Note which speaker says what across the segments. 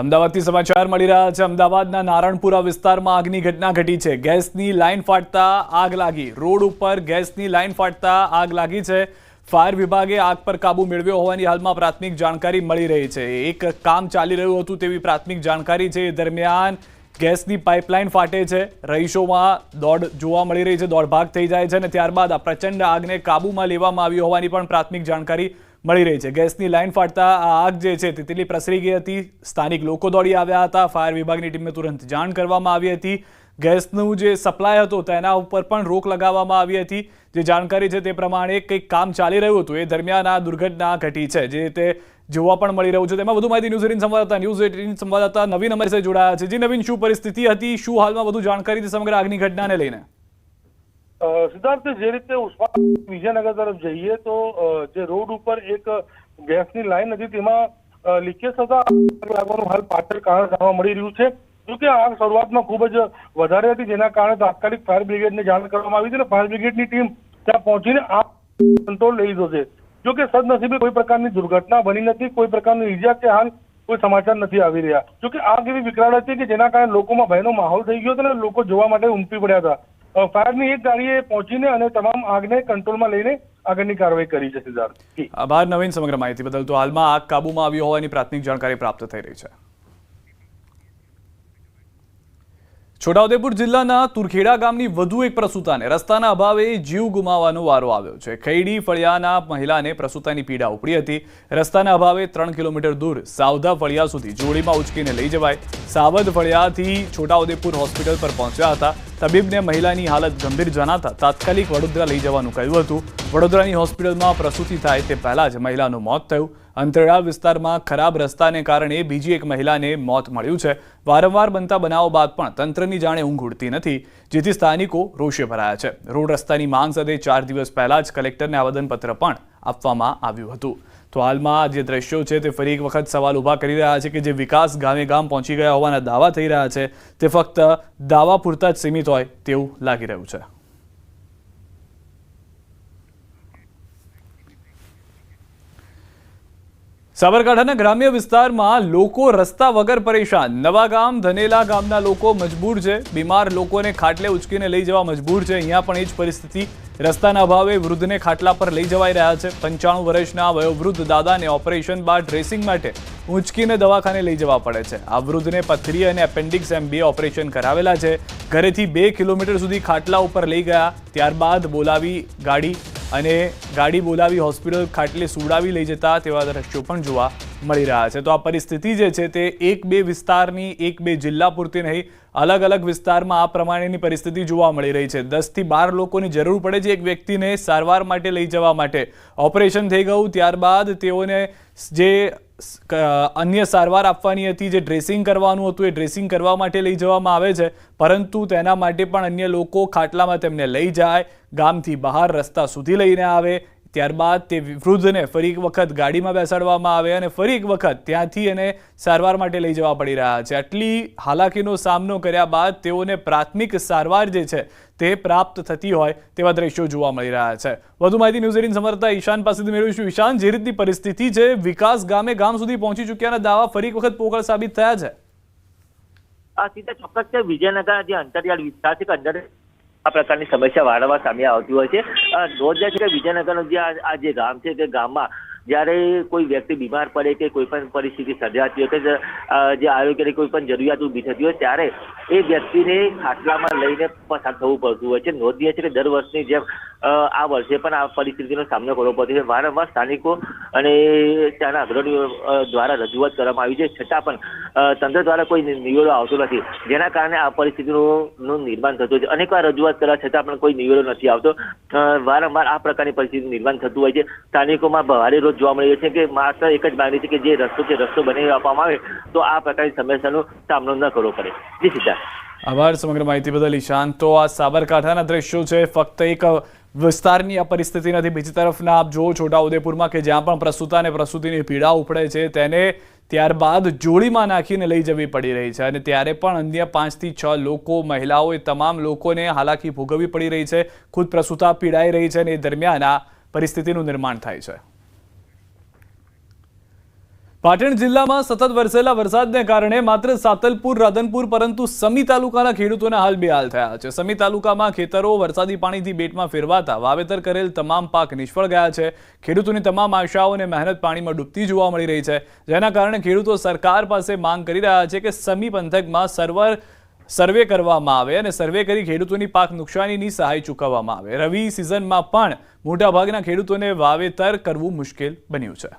Speaker 1: અમદાવાદથી સમાચાર મળી રહ્યા છે। અમદાવાદના નારણપુરા વિસ્તારમાં આગની ઘટના ઘટી છે। ગેસની લાઇન ફાટતા આગ લાગી। રોડ ઉપર ગેસની લાઇન ફાટતા આગ લાગી છે। ફાયર વિભાગે આગ પર કાબુ મેળવ્યો હોવાની હાલમાં પ્રાથમિક જાણકારી મળી રહી છે। એક કામ ચાલી રહ્યું હતું તેવી પ્રાથમિક જાણકારી છે। દરમિયાન ગેસની પાઇપલાઇન ફાટે છે। રહીશોમાં દોડ જોવા મળી રહી છે, દોડભાગ થઈ જાય છે અને ત્યારબાદ આ પ્રચંડ આગને કાબૂમાં લેવામાં આવી હોવાની પણ પ્રાથમિક જાણકારી મળી રહી છે। ગેસની લાઇન ફાટતા આ આગ જે છે તેટલી પ્રસરી ગઈ હતી। સ્થાનિક લોકો દોડી આવ્યા હતા। ફાયર વિભાગની ટીમને તુરંત જાણ કરવામાં આવી હતી। ગેસનું જે સપ્લાય હતો તેના ઉપર પણ રોક લગાવવામાં આવી હતી। જે જાણકારી છે તે પ્રમાણે કંઈક કામ ચાલી રહ્યું હતું, એ દરમિયાન આ દુર્ઘટના ઘટી છે, જે તે જોવા પણ મળી રહ્યું છે। તેમાં વધુ માહિતી ન્યૂઝ18 સંવાદદાતા નવીન અમારી સાથે જોડાયા છે। જી નવીન, શું પરિસ્થિતિ હતી, શું હાલમાં વધુ જાણકારી છે સમગ્ર આગની ઘટનાને લઈને?
Speaker 2: સિદ્ધાર્થ, જે રીતે ઉસ્માનાબાદ વિજયનગર તરફ જઈએ તો જે રોડ ઉપર એક ગેસની લાઈન હતી તેમાં લીકેજ થતા લાગવાનું હાલ પાછળ કારણ જાણવા મળી રહ્યું છે। જોકે આગ શરૂઆતમાં ખૂબ જ વધારે હતી, જેના કારણે તાત્કાલિક ફાયર બ્રિગેડને જાણ કરવામાં આવી હતી અને ફાયર બ્રિગેડની ટીમ ત્યાં પહોંચીને આગ કંટ્રોલ લઈ લીધો છે। જોકે સદનસીબે કોઈ પ્રકારની દુર્ઘટના બની નથી, કોઈ પ્રકારની ઈજા કે હાલ કોઈ સમાચાર નથી આવી રહ્યા। જોકે આગ એવી વિકરાળ હતી કે જેના કારણે લોકોમાં ભયનો માહોલ થઈ ગયો હતો અને લોકો જોવા માટે ઉમટી પડ્યા હતા। ફાયરની એક ગાડીએ પહોંચીને અને તમામ આગને કંટ્રોલમાં લઈને આગળની કાર્યવાહી કરી છે। સિદ્ધાર્થ,
Speaker 1: આભાર નવીન સમગ્ર માહિતી બદલ। તો હાલમાં આગ કાબૂમાં આવી હોવાની પ્રાથમિક જાણકારી પ્રાપ્ત થઈ રહી છે। છોટાઉદેપુર જિલ્લાના તુરખેડા ગામની વધુ એક પ્રસૂતાને રસ્તાના અભાવે જીવ ગુમાવવાનો વારો આવ્યો છે। ખૈડી ફળિયાના મહિલાને પ્રસૂતાની પીડા ઉપડી હતી। રસ્તાના અભાવે 3 કિલોમીટર દૂર સાવધા ફળિયા સુધી જોડીમાં ઉચકીને લઈ જવાય। સાવધ ફળિયાથી છોટાઉદેપુર હોસ્પિટલ પર પહોંચ્યા હતા। તબીબને મહિલાની હાલત ગંભીર જણાતા તાત્કાલિક વડોદરા લઈ જવાનું કહ્યું હતું। વડોદરાની હોસ્પિટલમાં પ્રસૂતિ થાય તે પહેલા જ મહિલાનું મોત થયું। અંતરિયાળ વિસ્તારમાં ખરાબ રસ્તાને કારણે બીજી એક મહિલાને મોત મળ્યું છે। વારંવાર બનતા બનાવો બાદ પણ તંત્રની જાણે ઊંઘ ઉડતી નથી, જેથી સ્થાનિકો રોષે ભરાયા છે। રોડ રસ્તાની માંગ સાથે 4 દિવસ પહેલા જ કલેક્ટરને આવેદનપત્ર પણ આપવામાં આવ્યું હતું। તો હાલમાં જે દ્રશ્યો છે તે ફરી એક વખત સવાલ ઊભા કરી રહ્યા છે કે જે વિકાસ ગામે ગામ પહોંચી ગયા હોવાના દાવા થઈ રહ્યા છે તે ફક્ત દાવા પૂરતા જ સીમિત હોય તેવું લાગી રહ્યું છે। સાબરકાંઠાના ગ્રામ્ય વિસ્તારમાં લોકો રસ્તા વગર પરેશાન। નવાગામ ધનેલા ગામના લોકો મજબૂર છે। બીમાર લોકોને ખાટલે ઉચકીને લઈ જવા મજબૂર છે। અહીંયા પણ એ જ પરિસ્થિતિ। રસ્તાના અભાવે વૃદ્ધને ખાટલા પર લઈ જવાઈ રહ્યા છે। 95 વર્ષના વયોવૃદ્ધ દાદાને ઓપરેશન બાદ ડ્રેસિંગ માટે ઉંચકીને દવાખાને લઈ જવા પડે છે। આ વૃદ્ધને પથરી અને એપેન્ડિક્સ એમ 2 ઓપરેશન કરાવેલા છે। ઘરેથી 2 કિલોમીટર સુધી ખાટલા ઉપર લઈ ગયા, ત્યારબાદ બોલાવી ગાડી બોલાવી હોસ્પિટલ ખાટલે સુવડાવી લઈ જતા તેવા દ્રશ્યો પણ જોવા મળી રહ્યા છે। તો આ પરિસ્થિતિ જે છે તે 1-2 વિસ્તારની, 1-2 જિલ્લા પૂરતી નહીં, અલગ અલગ વિસ્તારમાં આ પ્રમાણેની પરિસ્થિતિ જોવા મળી રહી છે। 10 થી 12 લોકોની જરૂર પડે છે એક વ્યક્તિને સારવાર માટે લઈ જવા માટે। ઓપરેશન થઈ ગયું ત્યારબાદ તેઓને જે અન્ય સારવાર આપવાની હતી, જે ડ્રેસિંગ કરવાનું હતું, એ ડ્રેસિંગ કરવા માટે લઈ જવામાં આવે છે, પરંતુ તેના માટે પણ અન્ય લોકો ખાટલામાં તેમને લઈ જાય, ગામથી બહાર રસ્તા સુધી લઈને આવે, ત્યારબાદ તે વૃદ્ધને ફરી એક વખત ગાડીમાં બેસાડવામાં આવે અને ફરી એક વખત ત્યાંથી એને સારવાર માટે લઈ જવા પડી રહ્યા છે। આટલી હાલાકીનો સામનો કર્યા બાદ તેઓને પ્રાથમિક સારવાર જે છે તે પ્રાપ્ત થતી હોય તેવા દ્રશ્યો જોવા મળી રહ્યા છે। વધુ માહિતી ન્યૂઝ18 સંવાદદાતા ઈશાન પાસેથી મેળવીશું। ઈશાન, જે રીતની પરિસ્થિતિ છે, વિકાસ ગામે ગામ સુધી પહોંચી ચૂક્યાના દાવા ફરી એક વખત પોકળ સાબિત થયા છે।
Speaker 3: આ સીધા ચોક્કસ છે। વિજયનગર જે અંતરિયાળ વિસ્તાર છે કે અંદર આ પ્રકારની સમસ્યા વારંવાર સામે આવતી હોય છે। નોંધ્યા છે કે વિજયનગરનું જે આ જે ગામ છે તે ગામમાં જ્યારે કોઈ વ્યક્તિ બીમાર પડે કે કોઈ પણ પરિસ્થિતિ સર્જાતી હોય કે જે આરોગ્યની કોઈ પણ જરૂરિયાત ઊભી થતી હોય ત્યારે એ વ્યક્તિને ખાટલામાં લઈને પસાર થવું પડતું હોય છે। નોંધ્યા છે કે દર વર્ષની જેમ આ વર્ષે પણ આ પરિસ્થિતિનો સામનો કરવો પડતો છે। વારંવાર સ્થાનિકો અને ત્યાંના અગ્રણીઓ દ્વારા રજૂઆત કરવામાં આવી છે, છતાં પણ તંત્ર દ્વારા કોઈ નિવેડો આવતો નથી, જેના કારણે આ પરિસ્થિતિનું નિર્માણ થતું છે। અનેકવાર રજૂઆત કરવા છતાં પણ કોઈ નિવેડો નથી આવતો। વારંવાર આ પ્રકારની પરિસ્થિતિનું નિર્માણ થતું હોય છે। સ્થાનિકોમાં ભારે રોજ જોવા મળી છે કે માત્ર એક જ માંગણી છે કે જે રસ્તો બનાવી આપવામાં આવે તો આ પ્રકારની સમસ્યાનો સામનો ન કરવો પડે। જી સીધા,
Speaker 1: આભાર સમગ્ર માહિતી બદલ ઈશાન। તો આ સાબરકાંઠાના દ્રશ્યો છે, ફક્ત એક વિસ્તારની આ પરિસ્થિતિ નથી। બીજી તરફના આપ જુઓ છોટાઉદેપુરમાં કે જ્યાં પણ પ્રસૂતા અને પ્રસૂતિની પીડા ઉપડે છે તેને ત્યારબાદ જોડીમાં નાખીને લઈ જવી પડી રહી છે અને ત્યારે પણ અન્ય 5 થી 6 લોકો, મહિલાઓ, એ તમામ લોકોને હાલાકી ભોગવવી પડી રહી છે। ખુદ પ્રસૂતા પીડાઈ રહી છે અને એ દરમિયાન આ પરિસ્થિતિનું નિર્માણ થાય છે। પાટણ જિલ્લામાં સતત વરસેલા વરસાદને કારણે માત્ર સાતલપુર, રાધનપુર પરંતુ સમી તાલુકાના ખેડૂતોના હાલ બેહાલ થયા છે. સમી તાલુકામાં ખેતરો વરસાદી પાણીથી બેટમાં ફેરવાતા વાવેતર કરેલ તમામ પાક નિષ્ફળ ગયા છે. ખેડૂતોની તમામ આશાઓ અને મહેનત પાણીમાં ડૂબતી જોવા મળી રહી છે, જેના કારણે ખેડૂતો સરકાર પાસે માંગ કરી રહ્યા છે કે સમી પંથકમાં સર્વે કરવામાં આવે અને સર્વે કરી ખેડૂતોની પાક નુકસાનીની સહાય ચૂકવવામાં આવે. રવિ સિઝનમાં પણ મોટાભાગના ખેડૂતોને વાવેતર કરવું મુશ્કેલ બન્યું છે.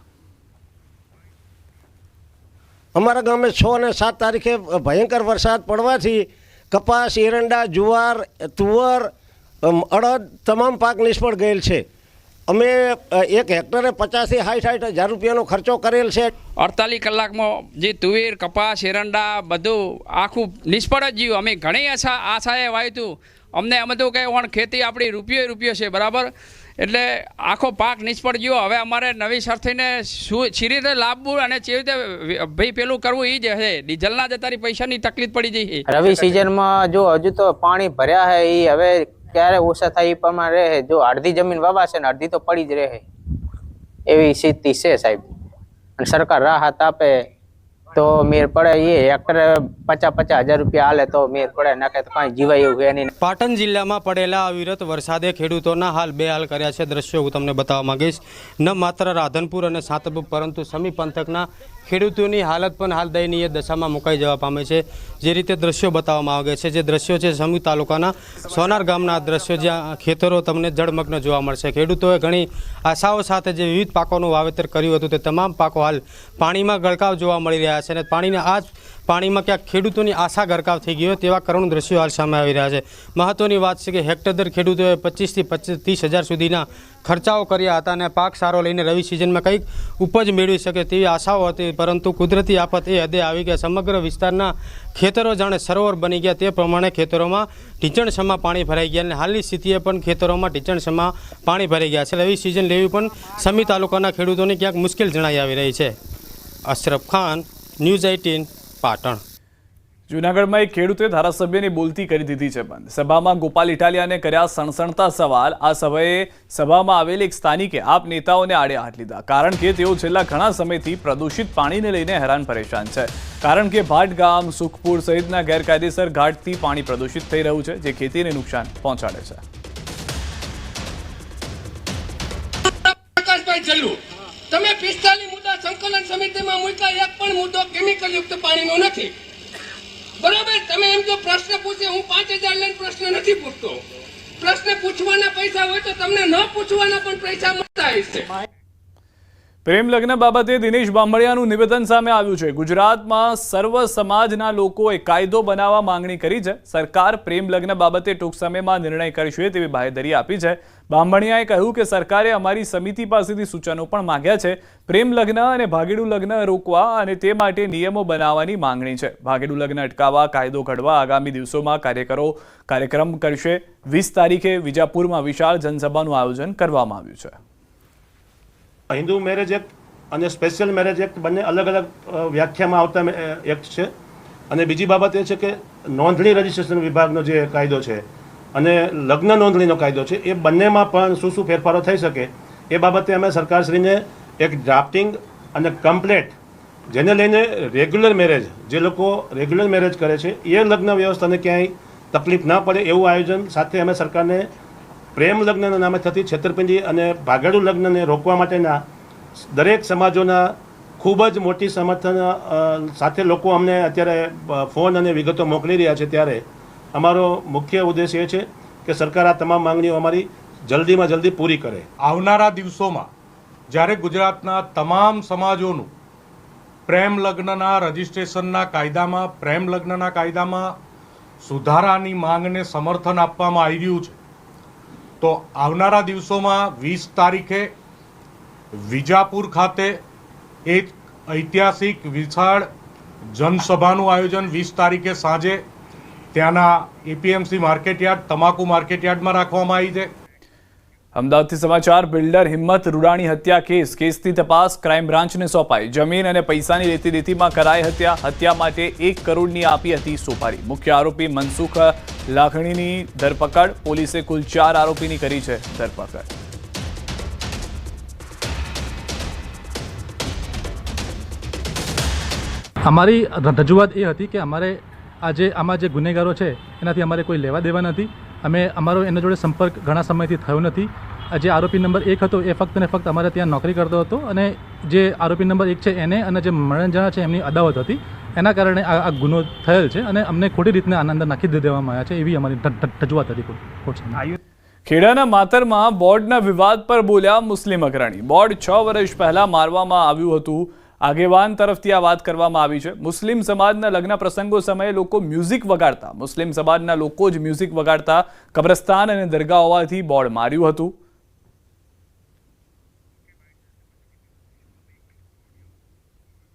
Speaker 4: અમારા ગામે 6 અને 7 તારીખે ભયંકર વરસાદ પડવાથી કપાસ, એરંડા, જુવાર, તુવર, અડદ તમામ પાક નિષ્ફળ ગયેલ છે. અમે 1 હેક્ટરે 50 થી 60 હજાર રૂપિયાનો ખર્ચો કરેલ છે.
Speaker 5: 48 કલાકમાં જે તુવેર, કપાસ, એરંડા બધું આખું નિષ્ફળ જ ગયું. અમે ઘણી આશાએ વાવ્યું હતું. અમે તો કે ખેતી આપણી રૂપિયો છે, બરાબર, એટલે આખો પાક નિષ્ફળ ગયો. હવે અમારે નવી સરથીને શું સી રીતે લાવવું અને કેવી રીતે ભાઈ પેલું કરવું એ જ છે. ડીઝલના જતારી પૈસાની તકલીફ પડી જઈ.
Speaker 6: રવિ સિઝનમાં જો હજુ તો પાણી ભર્યા છે એ હવે ક્યારે ઓછા થાય એ પ્રમાણે રહે. જો અડધી જમીન વાવાશે ને અડધી તો પડી જ રહે, એવી સ્થિતિ છે સાહેબ. અને સરકાર રાહત આપે તો મેર પડે. એ હેક્ટરે 50-50 હજાર રૂપિયા હાલે તો મેર પડે, નાખે તો કાંઈ જીવાય એવું છે નહીં.
Speaker 7: પાટણ જિલ્લામાં પડેલા અવિરત વરસાદે ખેડૂતોના હાલ બેહાલ કર્યા છે. દ્રશ્યો હું તમને બતાવવા માંગીશ. ન માત્ર રાધનપુર અને સાતલપુર પરંતુ સમી પંથકના ખેડૂતોની હાલત પણ હાલ દયનીય દશામાં મુકાઈ જવા પામે છે. જે રીતે દ્રશ્યો બતાવવામાં આવે છે, જે દ્રશ્યો છે સમી તાલુકાના સોનાર ગામના દ્રશ્યો, જ્યાં ખેતરો તમને જળમગ્ન જોવા મળશે. ખેડૂતોએ ઘણી આશાઓ સાથે જે વિવિધ પાકોનું વાવેતર કર્યું હતું તે તમામ પાકો હાલ પાણીમાં ગરકાવ જોવા મળી રહ્યા છે. અને પાણીમાં ક્યાંક ખેડૂતોની આશા ગરકાવ થઈ ગઈ હોય તેવા કરુણ દ્રશ્યો હાલ સામે આવી રહ્યા છે. મહત્વની વાત છે કે હેક્ટર દર ખેડૂતોએ 25 થી 30 હજાર સુધીના ખર્ચાઓ કર્યા હતા અને પાક સારો લઈને રવિ સિઝનમાં કંઈક ઉપજ મેળવી શકે તેવી આશાઓ હતી. પરંતુ કુદરતી આફત એ હદે આવી ગયા. સમગ્ર વિસ્તારના ખેતરો જાણે સરોવર બની ગયા તે પ્રમાણે ખેતરોમાં ઢીંચણસમાં પાણી ભરાઈ ગયા અને હાલની સ્થિતિએ પણ ખેતરોમાં ઢીંચણસમાં પાણી ભરાઈ ગયા છે. રવિ સિઝન લેવી પણ સમી તાલુકાના ખેડૂતોને ક્યાંક મુશ્કેલ જણાઈ આવી રહી છે. અશરફ ખાન, ન્યૂઝ 18, પાટણ.
Speaker 1: જૂનાગઢમાં એક ખેડૂતે ધારાસભ્યની બોલતી કરી દીધી છે બંધ. સભામાં ગોપાલ ઇટાલિયાને કર્યા સણસણતા સવાલ. આ સભામાં આવેલ એક સ્થાનિકે આપ નેતાઓને આડે હાથ લીધા, કારણ કે તેઓ છેલ્લા ઘણા સમયથી પ્રદૂષિત પાણીને લઈને હેરાન પરેશાન છે. કારણ કે ભાટ ગામ, સુખપુર સહિતના ગેરકાયદેસર ઘાટથી પાણી પ્રદૂષિત થઈ રહ્યું છે, જે ખેતીને નુકસાન પહોંચાડે છે.
Speaker 8: તમે 45 મુદ્દા સંકલન સમિતિમાં મૂક્યા, એક પણ મુદ્દો કેમિકલ યુક્ત પાણીનો નથી. બરાબર, તમે એમ જો પ્રશ્ન પૂછે, હું 5000 લઈને પ્રશ્ન નથી પૂછતો. પ્રશ્ન પૂછવાના પૈસા હોય તો તમને ન પૂછવાના પણ પૈસા મળતા હશે.
Speaker 1: પ્રેમ લગ્ન બાબતે દિનેશ બાંભણિયાનું નિવેદન સામે આવ્યું છે. ગુજરાતમાં સર્વ સમાજના લોકોએ કાયદો બનાવવા માંગણી કરી છે. સરકાર પ્રેમ લગ્ન બાબતે ટૂંક સમયમાં નિર્ણય કરશે તેવી બાહેધરી આપી છે. બાંભણિયાએ કહ્યું કે સરકારે અમારી સમિતિ પાસેથી સૂચનો પણ માંગ્યા છે. પ્રેમ લગ્ન અને ભાગેડુ લગ્ન રોકવા અને તે માટે નિયમો બનાવવાની માંગણી છે. ભાગેડુ લગ્ન અટકાવવા કાયદો ઘડવા આગામી દિવસોમાં કાર્યક્રમ કરશે. 20 તારીખે વિજાપુરમાં વિશાળ જનસભાનું આયોજન કરવામાં આવ્યું છે.
Speaker 9: હિન્દુ મેરેજ એક્ટ અને સ્પેશિયલ મેરેજ એક્ટ બંને અલગ અલગ વ્યાખ્યામાં આવતા એક્ટ છે. અને બીજી બાબત એ છે કે નોંધણી રજિસ્ટ્રેશન વિભાગનો જે કાયદો છે અને લગ્ન નોંધણીનો કાયદો છે, એ બંનેમાં પણ શું ફેરફારો થઈ શકે એ બાબતે અમે સરકારશ્રીને એક ડ્રાફ્ટિંગ અને કમ્પ્લેટ, જેને લઈને રેગ્યુલર મેરેજ, જે લોકો રેગ્યુલર મેરેજ કરે છે એ લગ્ન વ્યવસ્થાને ક્યાંય તકલીફ ના પડે એવું આયોજન સાથે અમે સરકારને પ્રેમ લગ્નના નામે થતી છેતરપિંડી અને ભાગેડુ લગ્નને રોકવા માટેના દરેક સમાજોના ખૂબ જ મોટી સમર્થન સાથે લોકો અમને અત્યારે ફોન અને વિગતો મોકલી રહ્યા છે. ત્યારે અમારો મુખ્ય ઉદ્દેશ એ છે કે સરકાર આ તમામ માંગણીઓ અમારી જલ્દીમાં જલ્દી પૂરી કરે.
Speaker 10: આવનારા દિવસોમાં જ્યારે ગુજરાતના તમામ સમાજોનું પ્રેમ લગ્નના રજિસ્ટ્રેશનના કાયદામાં, પ્રેમ લગ્નના કાયદામાં સુધારાની માંગને સમર્થન આપવામાં આવી રહ્યું છે, તો આવનારા દિવસોમાં 20 તારીખે વિજાપુર ખાતે એક ઐતિહાસિક વિશાળ જનસભાનું આયોજન 20 તારીખે સાંજે ત્યાંના એપીએમસી માર્કેટયાર્ડ, તમાકુ માર્કેટયાર્ડમાં રાખવામાં આવી છે.
Speaker 1: અમદાવાદથી સમાચાર. બિલ્ડર હિંમત રૂડાણી હત્યા કેસની તપાસ ક્રાઇમ બ્રાન્ચને સોંપાઈ. જમીન અને પૈસાની લેતી દેતીમાં કરાઈ હત્યા. હત્યા માટે 1 કરોડની આપી હતી સોપારી. મુખ્ય આરોપી મનસુખ લાખણીની ધરપકડ. પોલીસે કુલ 4 આરોપીની કરી છે ધરપકડ.
Speaker 11: અમારી રજૂઆત એ હતી કે અમારે આમાં જે ગુનેગારો છે એનાથી અમારે કોઈ લેવા દેવા નથી. અમારો એના જોડે સંપર્ક ઘણા સમયથી થયો નથી. જે આરોપી નંબર 1 હતો એ ફક્ત ને ફક્ત અમારે ત્યાં નોકરી કરતો હતો અને જે આરોપી નંબર 1 છે એને અને જે મરણ જણા છે એમની અદાવત હતી. એના કારણે આ ગુનો થયેલ છે અને અમને ખોટી રીતના આના અંદર નાખી દેવામાં આવ્યા છે એવી અમારી રજૂઆત હતી કોર્ટ સામે.
Speaker 1: ખેડાના માતરમાં બોર્ડના વિવાદ પર બોલ્યા મુસ્લિમ અગ્રણી. બોર્ડ 6 વર્ષ પહેલા મારવામાં આવ્યું હતું. આગેવાન તરફથી આ વાત કરવામાં આવી છે. મુસ્લિમ સમાજના લગ્ન પ્રસંગો સમયે લોકો મ્યુઝિક વગાડતા, મુસ્લિમ સમાજના લોકો જ મ્યુઝિક વગાડતા કબ્રસ્તાન અને દરગાહ હોવાથી બોર્ડ માર્યું હતું.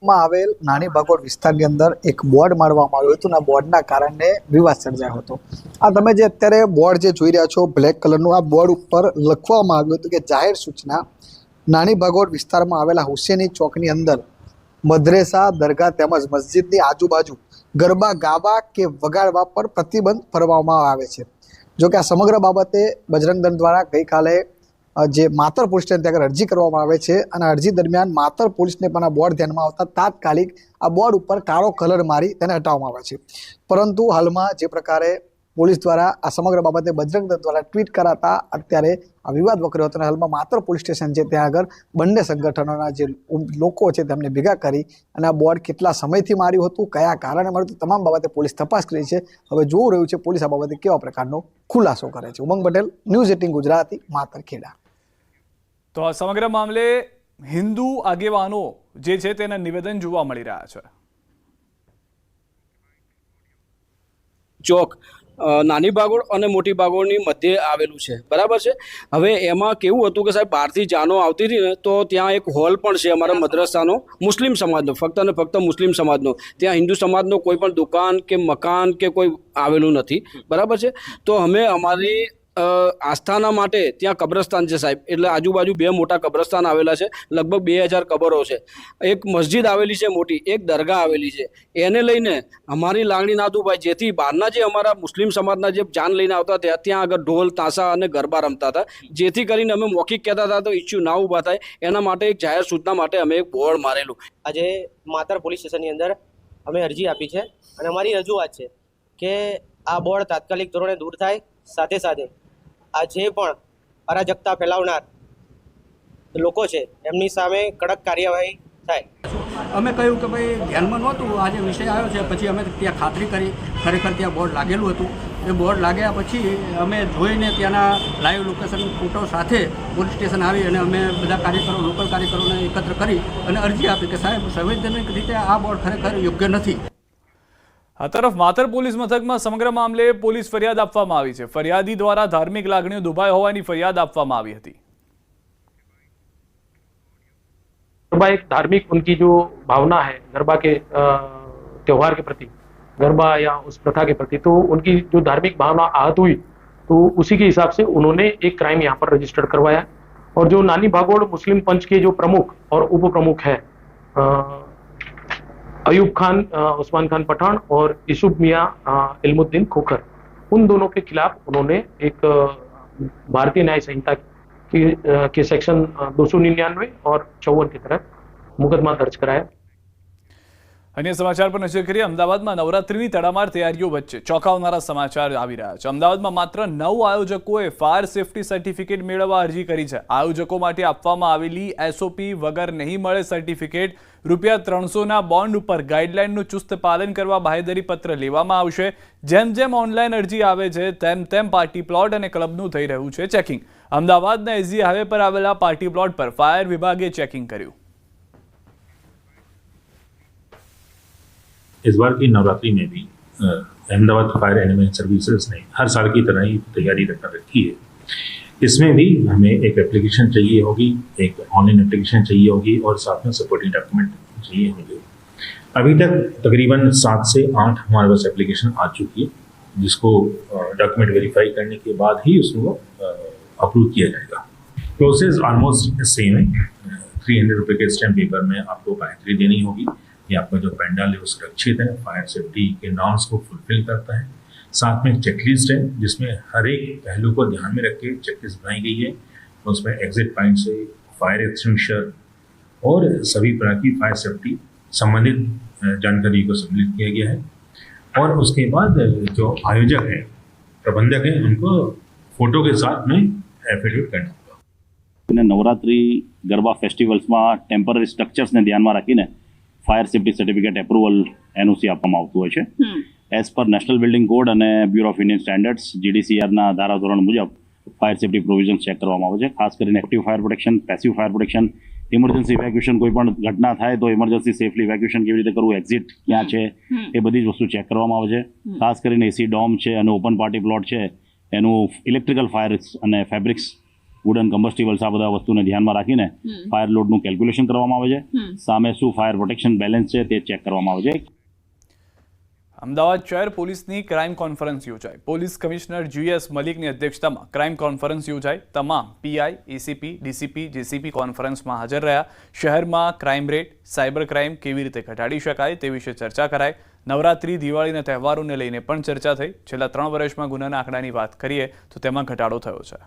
Speaker 12: આવેલ નાની ભાગોળ વિસ્તારની અંદર એક બોર્ડ મારવામાં આવ્યું હતું અને આ બોર્ડના કારણે વિવાદ સર્જાયો હતો. આ તમે જે અત્યારે બોર્ડ જે જોઈ રહ્યા છો બ્લેક કલરનું, આ બોર્ડ ઉપર લખવામાં આવ્યું હતું કે જાહેર સૂચના, નાની ભાગોળ વિસ્તારમાં આવેલા હુસેની ચોકની અંદર મદ્રેસા, દરગાહ તેમજ મસ્જિદની આજુબાજુ ગરબા ગાવા કે વગાડવા પર પ્રતિબંધ ફરવામાં આવે છે. જોકે આ સમગ્ર બાબતે બજરંગ દળ દ્વારા ગઈકાલે જે માતર પોલીસ સ્ટેશન ત્યાં અરજી કરવામાં આવે છે અને અરજી દરમિયાન માતર પોલીસને પણ આ બોર્ડ ધ્યાનમાં આવતા તાત્કાલિક આ બોર્ડ ઉપર કાળો કલર મારી તેને હટાવવામાં આવે છે. પરંતુ હાલમાં જે પ્રકારે પોલીસ દ્વારા આ સમગ્ર બાબતે બજરંગ દળ દ્વારા ટ્વીટ કરાતા અત્યારે આ વિવાદ વકર્યો હતો અને હાલમાં માતર પોલીસ સ્ટેશન છે ત્યાં આગળ બંને સંગઠનોના જે લોકો છે તેમને ભેગા કરી અને આ બોર્ડ કેટલા સમયથી માર્યું હતું, કયા કારણે માર્યું હતું, તમામ બાબતે પોલીસ તપાસ કરી છે. હવે જોવું રહ્યું છે પોલીસ આ બાબતે કેવા પ્રકારનો ખુલાસો કરે છે. ઉમંગ પટેલ, ન્યૂઝ 18 ગુજરાતી, માતર ખેડા.
Speaker 1: તો આ સમગ્ર મામલે હિન્દુ આગેવાનો જે છે તેના નિવેદન જોવા મળી રહ્યા છે.
Speaker 13: ચોક નાની ભાગોળ અને મોટી ભાગોળની મધ્યે આવેલું છે, બરાબર છે. હવે એમાં કેવું હતું કે સાહેબ બહારથી જાનો આવતી હતી ને તો ત્યાં એક હોલ પણ છે અમારા મદ્રસાનો, મુસ્લિમ સમાજનો, ફક્ત ને ફક્ત મુસ્લિમ સમાજનો. ત્યાં હિન્દુ સમાજનો કોઈ પણ દુકાન કે મકાન કે કોઈ આવેલું નથી, બરાબર છે. તો અમે અમારી આસ્થાના માટે ત્યાં કબ્રસ્તાન છે સાહેબ, એટલે આજુબાજુ 2 મોટા કબ્રસ્તાન આવેલા છે, લગભગ 2000 કબરો છે. એક મસ્જિદ આવેલી છે મોટી, એક દરગાહ આવેલી છે. એને લઈને અમારી લાગણી ના દુભાઈ, જેથી બહારના જે અમારા મુસ્લિમ સમાજના જે જાન લઈને આવતા હતા ત્યાં આગળ ઢોલ, તાંસા અને ગરબા રમતા હતા, જેથી કરીને અમે મૌખિક કહેતા હતા તો ઇસ્યુ ના ઊભા થાય એના માટે એક જાહેર સૂચના માટે અમે એક બોર્ડ મારેલું.
Speaker 14: આજે માતર પોલીસ સ્ટેશનની અંદર અમે અરજી આપી છે અને અમારી રજૂઆત છે કે આ બોર્ડ તાત્કાલિક ધોરણે દૂર થાય, સાથે સાથે આ જે પણ અરાજકતા ફેલાવનાર લોકો છે એમની સામે કડક કાર્યવાહી થાય.
Speaker 15: અમે કહ્યું કે ભાઈ ધ્યાનમાં નહોતું, આ જે વિષય આવ્યો છે, પછી અમે ત્યાં ખાતરી કરી, ખરેખર ત્યાં બોર્ડ લાગેલું હતું. એ બોર્ડ લાગ્યા પછી અમે જોઈને ત્યાંના લાઈવ લોકેશન ફોટો સાથે પોલીસ સ્ટેશન આવી અને અમે બધા કાર્યકરો, લોકલ કાર્યકરોને એકત્ર કરી અને અરજી આપી કે સાહેબ સંવૈધાનિક રીતે આ બોર્ડ ખરેખર યોગ્ય નથી.
Speaker 1: આ તરફ માતર પોલીસ મથકમાં સમગ્ર મામલે પોલીસ ફરિયાદ આપવામાં આવી છે. ફરિયાદી દ્વારા ધાર્મિક લાગણીઓ દુભાઈ હોવાની ફરિયાદ આપવામાં આવી હતી.
Speaker 16: गरबा एक धार्मिक उनकी जो भावना है गरबा के त्योहार के प्रति, गरबा या उस प्रथा के प्रति, तो उनकी जो धार्मिक भावना आहत हुई तो उसी के हिसाब से उन्होंने एक क्राइम यहाँ पर रजिस्टर्ड करवाया. और जो नानी भागोड़ मुस्लिम पंच के जो प्रमुख और उप प्रमुख है अयूब खान, उस्मान खान पठान और यूसुफ मियाँ इल्मुद्दीन खोखर, उन दोनों के खिलाफ उन्होंने एक भारतीय न्याय संहिता के सेक्शन 299 और 54 के तहत मुकदमा दर्ज कराया.
Speaker 1: અન્ય સમાચાર પર નજર કરીએ. અમદાવાદમાં નવરાત્રીની તડામાર તૈયારીઓ વચ્ચે ચોંકાવનારા સમાચાર આવી રહ્યા છે. અમદાવાદમાં માત્ર 9 આયોજકોએ ફાયર સેફટી સર્ટિફિકેટ મેળવવા અરજી કરી છે. આયોજકો માટે આપવામાં આવેલી એસઓપી વગર નહીં મળે સર્ટિફિકેટ. ₹300ના બોન્ડ ઉપર ગાઈડલાઈનનું ચુસ્ત પાલન કરવા બાહેધરી પત્ર લેવામાં આવશે. જેમ જેમ ઓનલાઈન અરજી આવે છે તેમ તેમ પાર્ટી પ્લોટ અને ક્લબનું થઈ રહ્યું છે ચેકિંગ. અમદાવાદના એસજી હાઈવે પર આવેલા પાર્ટી પ્લોટ પર ફાયર વિભાગે ચેકિંગ કર્યું.
Speaker 17: इस बार की नवरात्रि में भी अहमदाबाद फायर एनिमल सर्विसेज ने हर साल की तरह ही तैयारी रखा रखी है. इसमें भी हमें एक एप्लीकेशन चाहिए होगी, एक ऑनलाइन एप्लीकेशन चाहिए होगी और साथ में सपोर्टिंग डॉक्यूमेंट चाहिए होंगे. अभी तक तकरीबन 7 से 8 हमारे पास एप्लीकेशन आ चुकी है, जिसको डॉक्यूमेंट वेरीफाई करने के बाद ही उसको अप्रूव किया जाएगा. प्रोसेस ऑलमोस्ट सेम है. 300 रुपये के स्टैम्प पेपर में आपको बाहेधरी देनी होगी. ये आपका जो पंडाल है वो सुरक्षित है, फायर सेफ्टी के नॉर्म्स को फुलफिल करता है. साथ में चेकलिस्ट है जिसमें हर एक पहलू को ध्यान में रख के चेकलिस्ट बनाई गई है. उसमें एग्जिट पॉइंट से फायर एक्सटिंग्विशर और सभी प्रकार की फायर सेफ्टी संबंधित जानकारी को सम्मिलित किया गया है और उसके बाद जो आयोजक हैं, प्रबंधक हैं, उनको फोटो के साथ में एफिडेविट करना होगा।
Speaker 18: नवरात्रि गरबा फेस्टिवल्सમાં ટેમ્પરરી સ્ટ્રક્ચર્સને ધ્યાનમાં રાખીને fire safety certificate approval NOC આપવામાં આવતું હોય છે. As per national building code અને બ્યુરો ઓફ ઇન્ડિયન સ્ટેન્ડર્ડ્સ GDCRના ધારાધોરણ મુજબ ફાયર સેફ્ટી પ્રોવિઝન્સ ચેક કરવામાં આવે છે. ખાસ કરીને active fire protection, passive fire protection, emergency evacuation, કોઈ પણ ઘટના થાય તો ઇમરજન્સી સેફલી ઇવેક્યુએશન કેવી રીતે કરવું, એક્ઝિટ ક્યાં છે, એ બધી જ વસ્તુ ચેક કરવામાં આવે છે. ખાસ કરીને એસી ડોમ છે અને ઓપન પાર્ટી પ્લોટ છે એનું ઇલેક્ટ્રિકલ ફાયર્સ અને ફેબ્રિક્સ, વુડન કમ્બસ્ટિબલ્સ, આ બધા વસ્તુને ધ્યાનમાં રાખીને ફાયર લોડનું કેલ્ક્યુલેશન કરવામાં આવે છે. સામે શું ફાયર પ્રોટેક્શન બેલેન્સ છે તે ચેક કરવામાં આવે છે.
Speaker 1: અમદાવાદ શહેર પોલીસની ક્રાઇમ કોન્ફરન્સ યોજાઈ. પોલીસ કમિશનર GS મલિકની અધ્યક્ષતામાં ક્રાઇમ કોન્ફરન્સ યોજાઈ. તમામ PI, ACP, DCP, JCP કોન્ફરન્સમાં હાજર રહ્યા. શહેરમાં ક્રાઇમ રેટ, સાયબર ક્રાઇમ કેવી રીતે ઘટાડી શકાય તે વિશે ચર્ચા કરાઈ. નવરાત્રી, દિવાળીના તહેવારોને લઈને પણ ચર્ચા થઈ. છેલ્લા 3 વર્ષમાં ગુનાના આંકડાની વાત કરીએ તો તેમાં ઘટાડો થયો છે.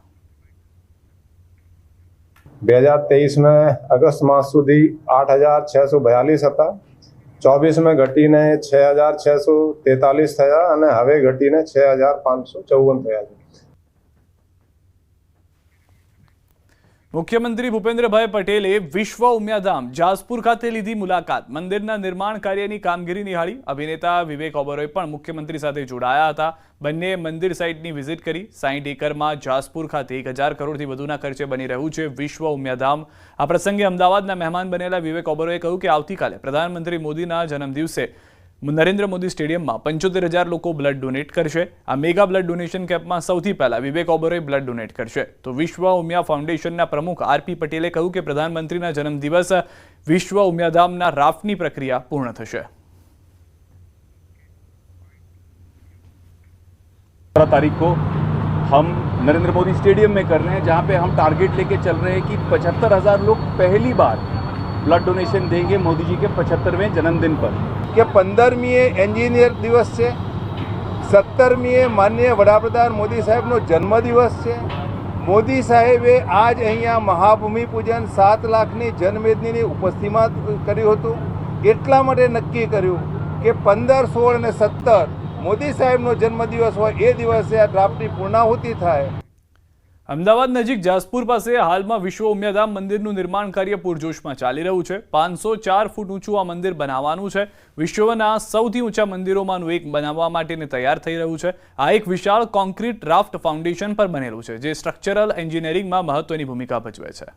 Speaker 19: 2023 में अगस्त मास सुधी 8,642 હતા. 24 में घटीने 6,643 થયા અને હવે ઘટીને 6,554 થયા છે.
Speaker 1: મુખ્યમંત્રી ભૂપેન્દ્રભાઈ પટેલે વિશ્વ ઉમિયાધામ જાસપુર ખાતે લીધી મુલાકાત. મંદિરના નિર્માણ કાર્યની કામગીરી નિહાળી. અભિનેતા વિવેક ઓબેરોય પણ મુખ્યમંત્રી સાથે જોડાયા હતા. બંને મંદિર સાઇટની વિઝિટ કરી. 60 એકરમાં જાસપુર ખાતે 1,000 કરોડથી વધુના ખર્ચે બની રહ્યું છે વિશ્વ ઉમિયાધામ. આ પ્રસંગે અમદાવાદના મહેમાન બનેલા વિવેક ઓબેરોયે કહ્યું કે આવતીકાલે પ્રધાનમંત્રી મોદીના જન્મદિવસે નરેન્દ્ર મોદી સ્ટેડિયમમાં 75,000 લોકો બ્લડ ડોનેટ કરશે. આ મેગા બ્લડ ડોનેશન કેમ્પમાં સૌથી પહેલા વિવેક ઓબેરોય બ્લડ ડોનેટ કરશે. તો વિશ્વ ઉમિયા ફાઉન્ડેશનના પ્રમુખ RP પટેલે કહ્યું કે પ્રધાનમંત્રીના જન્મદિવસ વિશ્વ ઉમિયાધામના રાફ્ટની પ્રક્રિયા પૂર્ણ થશે.
Speaker 20: 17 तारीख को हम नरेंद्र मोदी स्टेडियम में कर रहे हैं, जहां पे हम टारगेट लेके चल रहे हैं कि 75,000 लोग पहली बार ब्लड डोनेशन देंगे मोदी जी के 75वें जन्मदिन पर.
Speaker 19: કે 15મી એન્જિનિયર દિવસ છે, 17મી માનનીય વડાપ્રધાન મોદી સાહેબનો જન્મદિવસ છે. મોદી સાહેબે આજ અહીંયા મહાભૂમિ પૂજન 7 લાખની જનમેદનીની ઉપસ્થિતિમાં કર્યું હતું. એટલા માટે નક્કી કર્યું કે 15, 16 અને 17 મોદી સાહેબનો જન્મદિવસ હોય એ દિવસે આ ડ્રાફ્ટની પૂર્ણાહુતિ થાય.
Speaker 1: અમદાવાદ નજીક જાસપુર પાસે હાલમાં વિશ્વ ઉમિયાધામ મંદિરનું નિર્માણ કાર્ય પૂરજોશમાં ચાલી રહ્યું છે. 504 ફૂટ ઊંચું આ મંદિર બનાવવાનું છે. વિશ્વના સૌથી ઊંચા મંદિરોમાંનું એક બનાવવા માટેને તૈયાર થઈ રહ્યું છે. આ એક વિશાળ કોન્ક્રીટ રાફ્ટ ફાઉન્ડેશન પર બનેલું છે, જે સ્ટ્રક્ચરલ એન્જિનિયરિંગમાં મહત્વની ભૂમિકા ભજવે છે.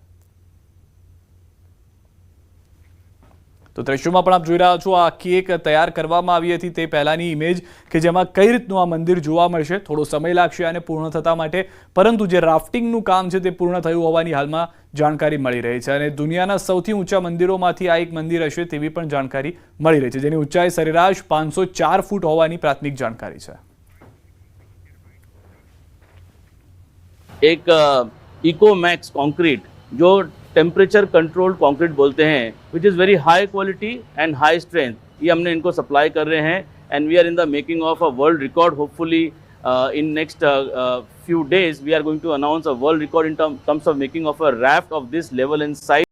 Speaker 1: તો દ્રશ્યોમાં પણ આપ જોઈ રહ્યા છો, આ આખી એક તૈયાર કરવામાં આવી હતી તે પહેલાની ઇમેજ કે જેમાં કઈ રીતનું આ મંદિર જોવા મળશે. થોડો સમય લાગશે આને પૂર્ણ થતા માટે, પરંતુ જે રાફ્ટિંગનું કામ છે તે પૂર્ણ થયું હોવાની હાલમાં જાણકારી મળી રહી છે. અને દુનિયાના સૌથી ઊંચા મંદિરોમાંથી આ એક મંદિર હશે તેવી પણ જાણકારી મળી રહી છે, જેની ઊંચાઈ સરેરાશ 504 ફૂટ હોવાની પ્રાથમિક જાણકારી છે.
Speaker 21: एक इकोमैक्स कंक्रीट जो टेम्परेचर कंट्रोल्ड कंक्रीट बोलते हैं, which is very high quality and high strength, ये हमने इनको सप्लाई कर रहे हैं. And we are in the making of a world record. Hopefully in next few days we are going to announce a world record in terms of making of a raft of this level and size.